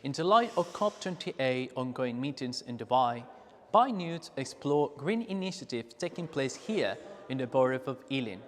In the light of COP28 ongoing meetings in Dubai, ByteNews explore green initiatives taking place here in the borough of Ealing.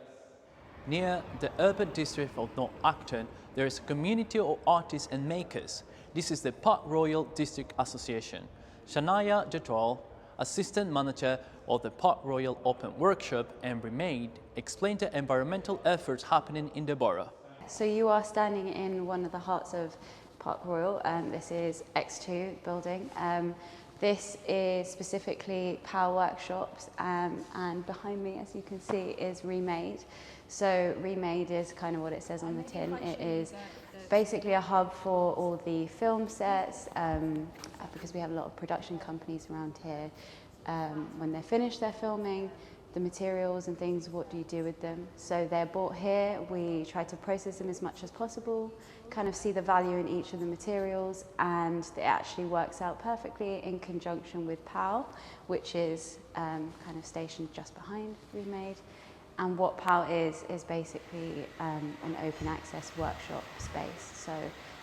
Near the urban district of North Acton, there is a community of artists and makers. This is the Park Royal District Association. Shanayah Dadral, Assistant Manager of the Park Royal Open Workshop and REMADE, explained the environmental efforts happening in the borough. So you are standing in one of the hearts of Park Royal. This is X2 building. This is specifically power workshops, and behind me, as you can see, is REMADE. So REMADE is kind of what it says on the tin. It is basically a hub for all the film sets, because we have a lot of production companies around here. When they're finished their filming, the materials and things, what do you do with them? So they're brought here, we try to process them as much as possible, kind of see the value in each of the materials, and it actually works out perfectly in conjunction with POW, which is kind of stationed just behind REMADE. And what POW is basically an open access workshop space. So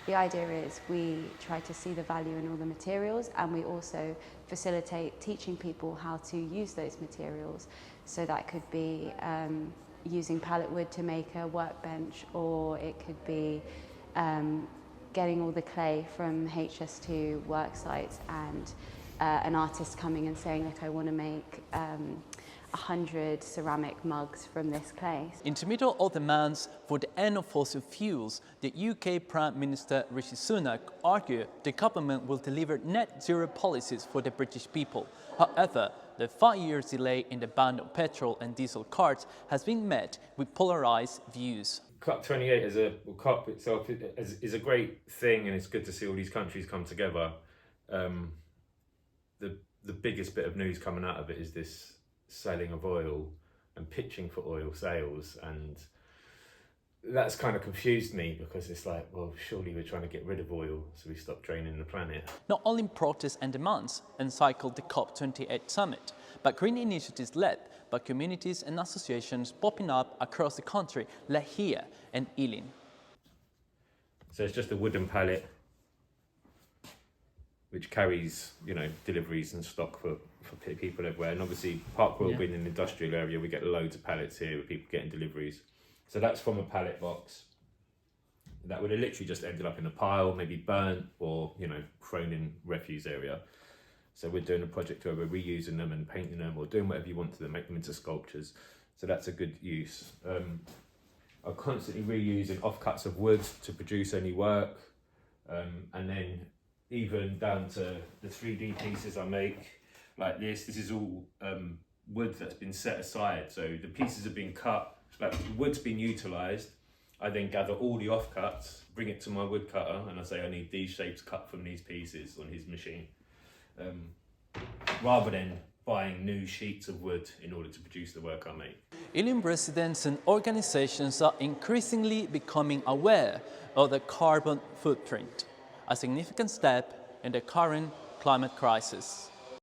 the idea is we try to see the value in all the materials, and we also facilitate teaching people how to use those materials. So that could be using pallet wood to make a workbench, or it could be getting all the clay from HS2 work sites and an artist coming and saying, look, I want to make 100 ceramic mugs from this clay. In the middle of demands for the end of fossil fuels, the UK Prime Minister Rishi Sunak argued the government will deliver net zero policies for the British people. However, the 5-year delay in the ban on petrol and diesel cars has been met with polarized views. COP28 as a COP itself is a great thing, and it's good to see all these countries come together. The biggest bit of news coming out of it is this selling of oil and pitching for oil sales, and that's kind of confused me, because it's like, well, surely we're trying to get rid of oil so we stop draining the planet. Not only protests and demands encircled the COP28 summit, but green initiatives led by communities and associations popping up across the country, like here in Ealing. So it's just a wooden pallet which carries, you know, deliveries and stock for people everywhere. And obviously, Park Royal being an industrial area, we get loads of pallets here with people getting deliveries. So that's from a pallet box that would have literally just ended up in a pile, maybe burnt or, you know, thrown in refuse area. So we're doing a project where we're reusing them and painting them, or doing whatever you want to them, make them into sculptures. So that's a good use. I'm constantly reusing offcuts of wood to produce any work, and then even down to the 3D pieces I make, like this. This is all wood that's been set aside. So the pieces have been cut, like the wood's been utilised. I then gather all the offcuts, bring it to my wood cutter, and I say I need these shapes cut from these pieces on his machine. Rather than buying new sheets of wood in order to produce the work I make. Ealing residents and organisations are increasingly becoming aware of the carbon footprint, a significant step in the current climate crisis.